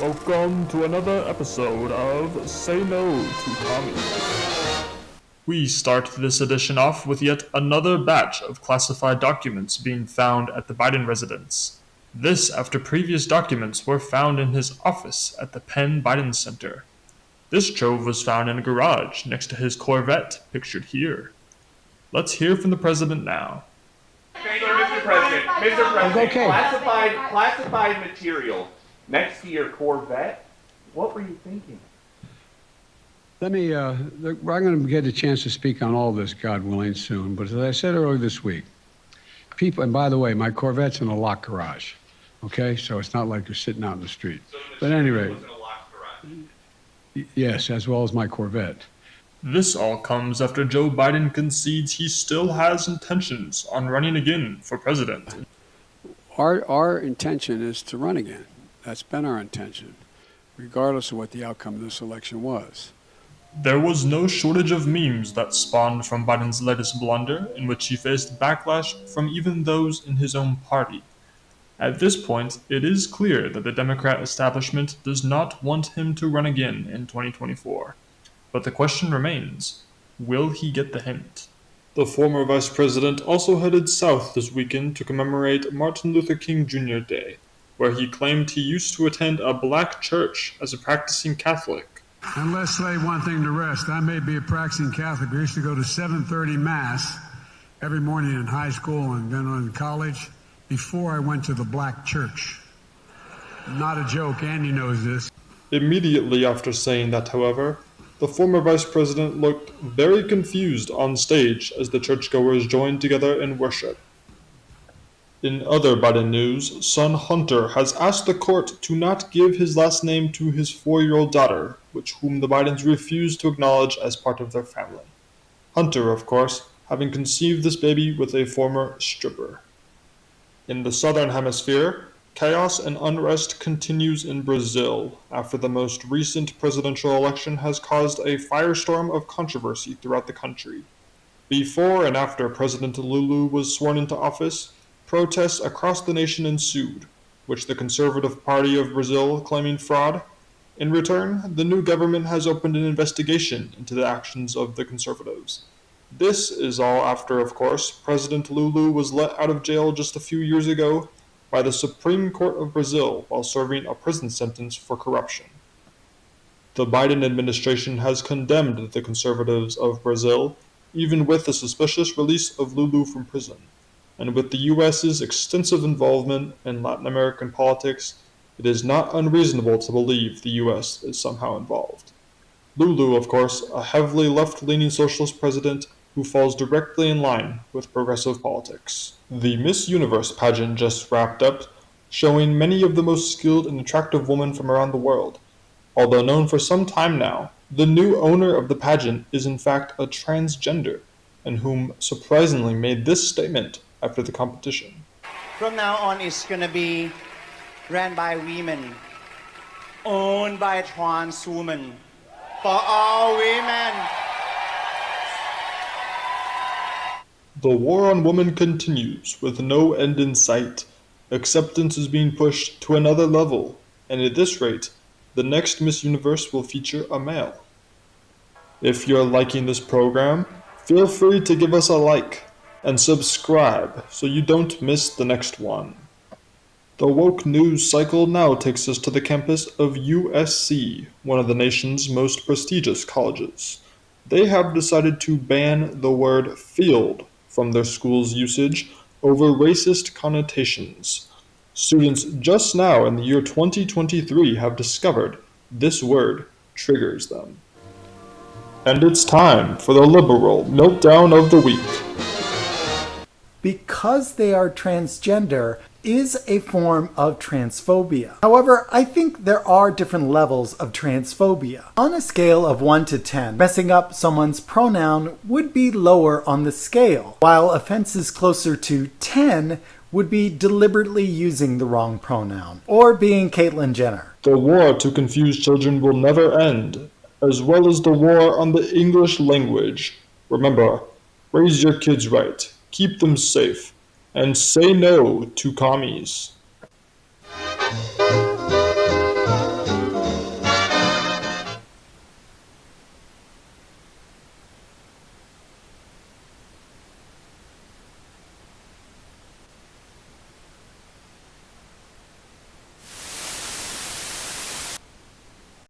Welcome to another episode of Say No To Commies. We start this edition off with yet another batch of classified documents being found at the Biden residence. This after previous documents were found in his office at the Penn Biden Center. This trove was found in a garage next to his Corvette, pictured here. Let's hear from the president now. Thank you, Mr. President. Mr. President, Okay. classified material next to your Corvette. What were you thinking? I'm going to get a chance to speak on all this, God willing, soon. But as I said earlier this week, people, and by the way, my Corvette's in a locked garage, okay? So it's not like you're sitting out in the street. So But anyway, was in a locked garage. yes, as well as my Corvette. This all comes after Joe Biden concedes he still has intentions on running again for president. Our intention is to run again. That's been our intention, regardless of what the outcome of this election was. There was no shortage of memes that spawned from Biden's latest blunder, in which he faced backlash from even those in his own party. At this point, it is clear that the Democrat establishment does not want him to run again in 2024. But the question remains, will he get the hint? The former vice president also headed south this weekend to commemorate Martin Luther King Jr. Day, where he claimed he used to attend a black church as a practicing Catholic. And let's lay one thing to rest. I may be a practicing Catholic, but I used to go to 7:30 Mass every morning in high school and then in college before I went to the black church. Not a joke, Andy knows this. Immediately after saying that, however, the former vice president looked very confused on stage as the churchgoers joined together in worship. In other Biden news, son Hunter has asked the court to not give his last name to his 4-year-old daughter, whom the Bidens refused to acknowledge as part of their family. Hunter, of course, having conceived this baby with a former stripper. In the southern hemisphere, chaos and unrest continues in Brazil after the most recent presidential election has caused a firestorm of controversy throughout the country. Before and after President Lula was sworn into office, protests across the nation ensued, which the Conservative Party of Brazil claiming fraud. In return, the new government has opened an investigation into the actions of the conservatives. This is all after, of course, President Lula was let out of jail just a few years ago by the Supreme Court of Brazil while serving a prison sentence for corruption. The Biden administration has condemned the conservatives of Brazil, even with the suspicious release of Lula from prison. And with the U.S.'s extensive involvement in Latin American politics, it is not unreasonable to believe the U.S. is somehow involved. Lula, of course, a heavily left-leaning socialist president who falls directly in line with progressive politics. The Miss Universe pageant just wrapped up, showing many of the most skilled and attractive women from around the world. Although known for some time now, the new owner of the pageant is in fact a transgender, and whom surprisingly made this statement after the competition. From now on, it's going to be ran by women, owned by trans women, for all women. The war on women continues, with no end in sight. Acceptance is being pushed to another level, and at this rate, the next Miss Universe will feature a male. If you're liking this program, feel free to give us a like and subscribe so you don't miss the next one. The woke news cycle now takes us to the campus of USC, one of the nation's most prestigious colleges. They have decided to ban the word field from their school's usage over racist connotations. Students just now in the year 2023 have discovered this word triggers them. And it's time for the liberal meltdown of the week. Because they are transgender is a form of transphobia. However, I think there are different levels of transphobia. On a scale of 1 to 10, messing up someone's pronoun would be lower on the scale, while offenses closer to 10 would be deliberately using the wrong pronoun, or being Caitlyn Jenner. The war to confuse children will never end, as well as the war on the English language. Remember, raise your kids right, keep them safe, and say no to commies.